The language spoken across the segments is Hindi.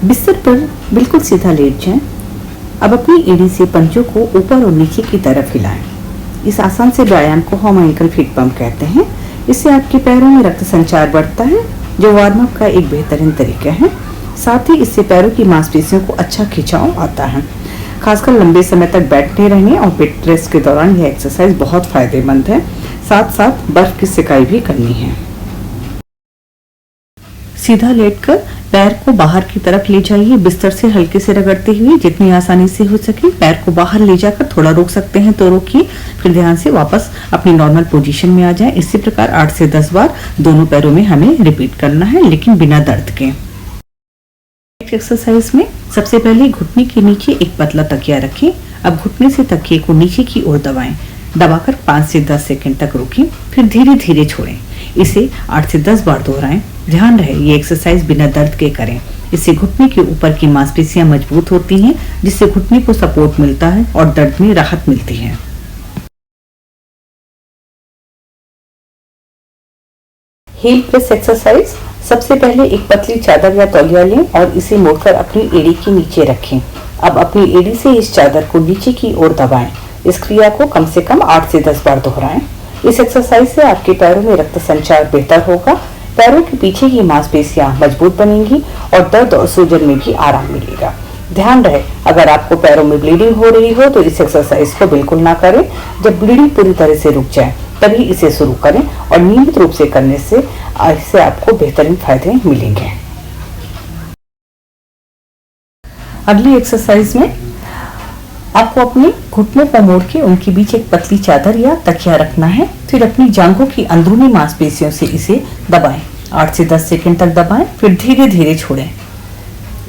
बिस्तर पर बिल्कुल सीधा लेट जाएं। अब अपनी एड़ी से पंजों को ऊपर और नीचे की तरफ हिलाएं। इस आसान से व्यायाम को हम एंकल फीट पंप कहते हैं। इससे आपके पैरों में रक्त संचार बढ़ता है, जो वार्म अप का एक बेहतरीन तरीका है। साथ ही इससे पैरों की मांसपेशियों को अच्छा खिंचाव आता है। खासकर लंबे समय तक बैठने रहने और बेड रेस्ट के दौरान यह एक्सरसाइज बहुत फायदेमंद है। साथ साथ बर्फ की सिकाई भी करनी है। सीधा लेटकर पैर को बाहर की तरफ ले जाइए, बिस्तर से हल्के से रगड़ते हुए। जितनी आसानी से हो सके पैर को बाहर ले जाकर थोड़ा रोक सकते हैं तो रोकिए, फिर ध्यान से वापस अपनी नॉर्मल पोजीशन में आ जाए। इसी प्रकार 8 से 10 बार दोनों पैरों में हमें रिपीट करना है, लेकिन बिना दर्द के। एक्सरसाइज में सबसे पहले घुटने के नीचे एक पतला तकिया रखें। अब घुटने से तकिए को नीचे की ओर दबाएं। दबाकर 5 से 10 सेकंड तक रोकें, फिर धीरे धीरे छोड़ें। इसे 8 से 10 बार दोहराएं। ध्यान रहे ये एक्सरसाइज बिना दर्द के करें। इससे घुटने के ऊपर की मांसपेशियां मजबूत होती हैं, जिससे घुटने को सपोर्ट मिलता है और दर्द में राहत मिलती है। Heel press exercise. सबसे पहले एक पतली चादर या तौलिया लें और इसे मोड़कर अपनी एड़ी के नीचे रखें। अब अपनी एड़ी से इस चादर को नीचे की ओर दबाएं। इस क्रिया को कम से कम 8 से 10 बार दोहराएं। इस एक्सरसाइज से आपके पैरों में रक्त संचार बेहतर होगा, पैरों के पीछे की मांसपेशियां मजबूत बनेंगी और दर्द और सूजन में भी आराम मिलेगा। ध्यान रहे, अगर आपको पैरों में ब्लीडिंग हो रही हो तो इस एक्सरसाइज को बिल्कुल ना करें। जब ब्लीडिंग पूरी तरह से रुक जाए तभी इसे शुरू करें और नियमित रूप से करने से इससे आपको बेहतरीन फायदे मिलेंगे। अगली एक्सरसाइज में आपको अपने घुटनों को मोड़ के उनके बीच एक पतली चादर या तकिया रखना है। फिर अपनी जांघों की अंदरूनी मांसपेशियों से इसे दबाएं। 8 से 10 सेकंड तक दबाएं, फिर धीरे धीरे छोड़ें।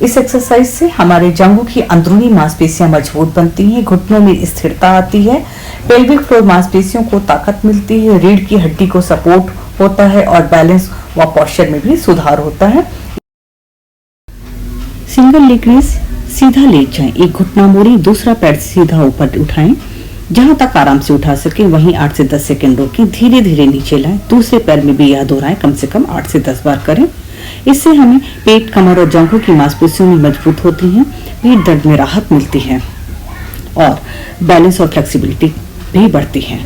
इस एक्सरसाइज से हमारे जांघों की अंदरूनी मांसपेशियां मजबूत बनती हैं, घुटनों में स्थिरता आती है, पेल्विक फ्लोर मांसपेशियों को ताकत मिलती है, रीढ़ की हड्डी को सपोर्ट होता है और बैलेंस व पोस्चर में भी सुधार होता है। Single leg raise. सीधा लेट जाएं, एक घुटना मोड़ें, दूसरा पैर सीधा ऊपर उठाएं। जहां तक आराम से उठा सके वहीं 8 से 10 सेकंड रोकें, धीरे धीरे नीचे लाएं। दूसरे पैर में भी यह दोहराएं, कम से कम 8 से 10 बार करें। इससे हमें पेट, कमर और जांघों की मांसपेशियों में मजबूत होती हैं, पेट दर्द में राहत मिलती है और बैलेंस और फ्लेक्सिबिलिटी भी बढ़ती है।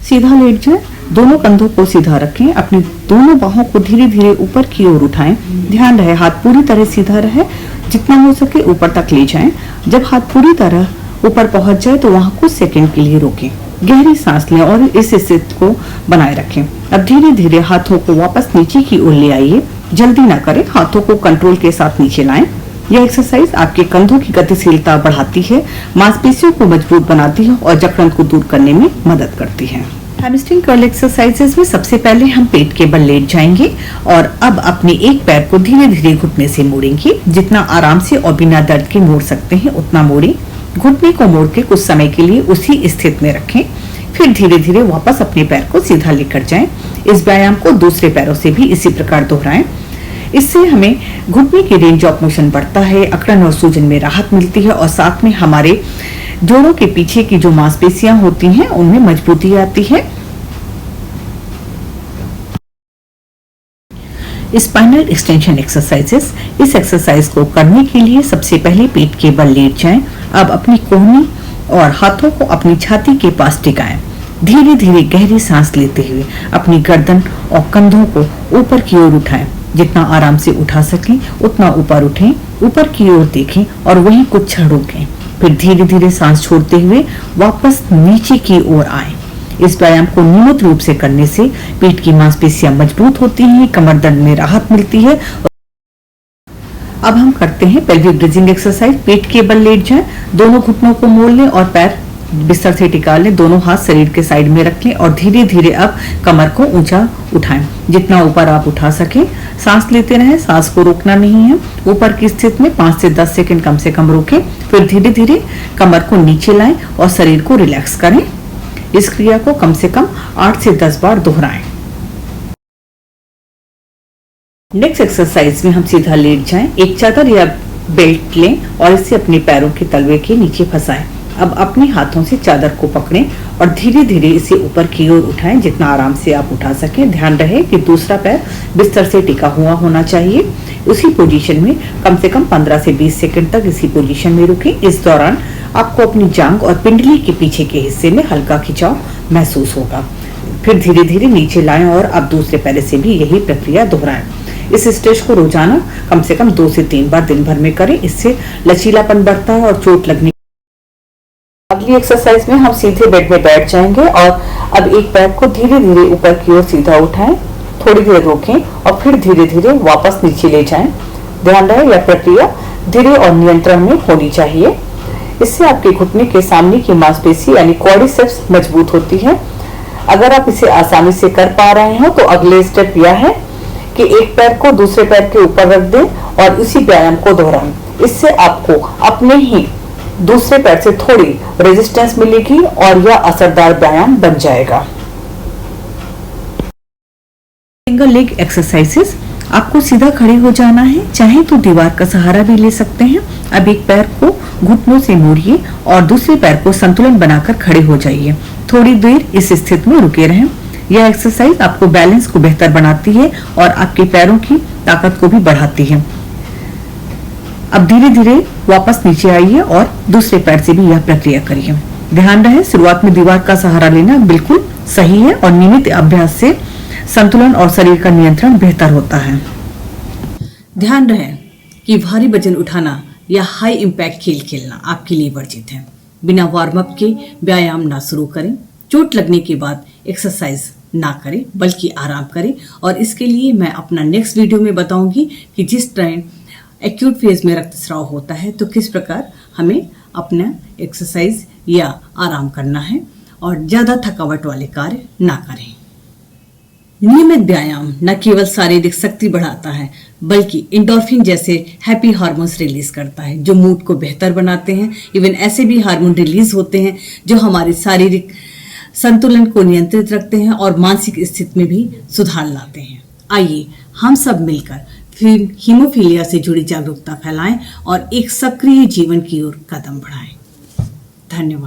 सीधा लेट जाएं, दोनों कंधों को सीधा रखें, अपनी दोनों बाहों को धीरे धीरे ऊपर की ओर उठाएं। ध्यान रहे हाथ पूरी तरह सीधा रहे, जितना हो सके ऊपर तक ले जाएं। जब हाथ पूरी तरह ऊपर पहुंच जाए तो वहां कुछ सेकंड के लिए रोकें, गहरी सांस लें और इस स्थिति को बनाए रखें। अब धीरे धीरे हाथों को वापस नीचे की ओर ले आइए, जल्दी ना करें, हाथों को कंट्रोल के साथ नीचे लाएं। यह एक्सरसाइज आपके कंधों की गतिशीलता बढ़ाती है, मांसपेशियों को मजबूत बनाती है और जकड़न को दूर करने में मदद करती है। हैमस्ट्रिंग कर्ल एक्सरसाइजेस में सबसे पहले हम पेट के बल लेट जाएंगे और अब अपने एक पैर को धीरे धीरे घुटने से मोड़ेंगे। जितना आराम से और बिना दर्द के मोड़ सकते हैं उतना मोड़ें। घुटने को मोड़ के कुछ समय के लिए उसी स्थिति में रखें, फिर धीरे धीरे वापस अपने पैर को सीधा लेकर जाएं। इस व्यायाम को दूसरे पैरों से भी इसी प्रकार दोहराएं। इससे हमें घुटने की रेंज ऑफ मोशन बढ़ता है, अकड़न और सूजन में राहत मिलती है और साथ में हमारे जोड़ों के पीछे की जो मांसपेशियां होती हैं उनमें मजबूती आती है। स्पाइनल एक्सटेंशन एक्सरसाइजेस, इस एक्सरसाइज को करने के लिए सबसे पहले पेट के बल लेट जाएं। अब अपनी कोहनी और हाथों को अपनी छाती के पास टिकाएं। धीरे धीरे गहरी सांस लेते हुए अपनी गर्दन और कंधों को ऊपर की ओर उठाएं। जितना आराम से उठा सकें उतना ऊपर उठें, ऊपर की ओर देखें और वहीं कुछ क्षण रोकें। फिर धीरे धीरे सांस छोड़ते हुए वापस नीचे की ओर आएं। इस व्यायाम को नियमित रूप से करने से पेट की मांसपेशियां मजबूत होती हैं, कमर दर्द में राहत मिलती है। अब हम करते हैं पेल्विक ब्रीथिंग एक्सरसाइज। पेट के बल लेट जाएं, दोनों घुटनों को मोड़ लें और पैर बिस्तर से टिका लें। दोनों हाथ शरीर के साइड में रख लें और धीरे धीरे अब कमर को ऊंचा उठाएं, जितना ऊपर आप उठा सकें। सांस लेते रहें, सांस को रोकना नहीं है। ऊपर की स्थिति में 5 से 10 सेकंड कम से कम रोकें, फिर धीरे धीरे कमर को नीचे लाएं और शरीर को रिलैक्स करें। इस क्रिया को कम से कम 8 से 10 बार दोहराएं। नेक्स्ट एक्सरसाइज में हम सीधा लेट जाएं, एक चादर या बेल्ट लें और इसे अपने पैरों के तलवे के नीचे फंसाएं। अब अपने हाथों से चादर को पकड़ें और धीरे धीरे इसे ऊपर की ओर उठाएं, जितना आराम से आप उठा सकें। ध्यान रहे कि दूसरा पैर बिस्तर से टिका हुआ होना चाहिए। उसी पोजीशन में कम से कम 15 से 20 सेकंड तक इसी पोजीशन में रुकें। इस दौरान आपको अपनी जांघ और पिंडली के पीछे के हिस्से में हल्का खिंचाव महसूस होगा। फिर धीरे धीरे नीचे लाएं और अब दूसरे पैर से भी यही प्रक्रिया दोहराएं। इस स्टेज को रोजाना कम से कम 2 से 3 बार दिन भर में करें। इससे लचीलापन बढ़ता है और चोट लगने। अगली एक्सरसाइज में हम सीधे बेड में बैठ जाएंगे और अब एक पैर को धीरे धीरे ऊपर की ओर सीधा उठाएं, थोड़ी देर रोकें और फिर धीरे धीरे वापस नीचे ले जाएं। ध्यान रहे यह प्रक्रिया धीरे और नियंत्रण में होनी चाहिए। इससे आपके घुटने के सामने की मांसपेशी यानी क्वाड्रिसेप्स मजबूत होती है। अगर आप इसे आसानी से कर पा रहे हो तो अगले स्टेप यह है कि एक पैर को दूसरे पैर के ऊपर रख दें और इसी व्यायाम को दोहराएं। इससे आपको अपने ही दूसरे पैर से थोड़ी रेजिस्टेंस मिलेगी और यह असरदार व्यायाम बन जाएगा। सिंगल लेग एक्सरसाइजेस, आपको सीधा खड़े हो जाना है, चाहे तो दीवार का सहारा भी ले सकते हैं। अब एक पैर को घुटनों से मोड़िए और दूसरे पैर को संतुलन बनाकर खड़े हो जाइए। थोड़ी देर इस स्थिति में रुके रहें। यह एक्सरसाइज आपको बैलेंस को बेहतर बनाती है और आपके पैरों की ताकत को भी बढ़ाती है। अब धीरे धीरे वापस नीचे आइए और दूसरे पैर से भी यह प्रक्रिया करिए। ध्यान रहे शुरुआत में दीवार का सहारा लेना बिल्कुल सही है और नियमित अभ्यास से संतुलन और शरीर का नियंत्रण बेहतर होता है। ध्यान रहे कि भारी वजन उठाना या हाई इम्पैक्ट खेल खेलना आपके लिए वर्जित है। बिना वार्म अप के व्यायाम ना शुरू करें। चोट लगने के बाद एक्सरसाइज ना करें बल्कि आराम करें। और इसके लिए मैं अपना नेक्स्ट वीडियो में बताऊंगी कि जिस टाइम एक्यूट फेज में रक्तस्राव होता है तो किस प्रकार हमें अपना एक्सरसाइज या आराम करना है और ज्यादा थकावट वाले कार्य ना करें। नियमित व्यायाम न केवल शारीरिक शक्ति बढ़ाता है बल्कि एंडोर्फिन जैसे हैप्पी हार्मोन्स रिलीज करता है जो मूड को बेहतर बनाते हैं। इवन ऐसे भी हार्मोन रिलीज होते हैं जो हमारे शारीरिक संतुलन को नियंत्रित रखते हैं और मानसिक स्थिति में भी सुधार लाते हैं। आइए हम सब मिलकर फिर हीमोफीलिया से जुड़ी जागरूकता फैलाएं और एक सक्रिय जीवन की ओर कदम बढ़ाएं। धन्यवाद।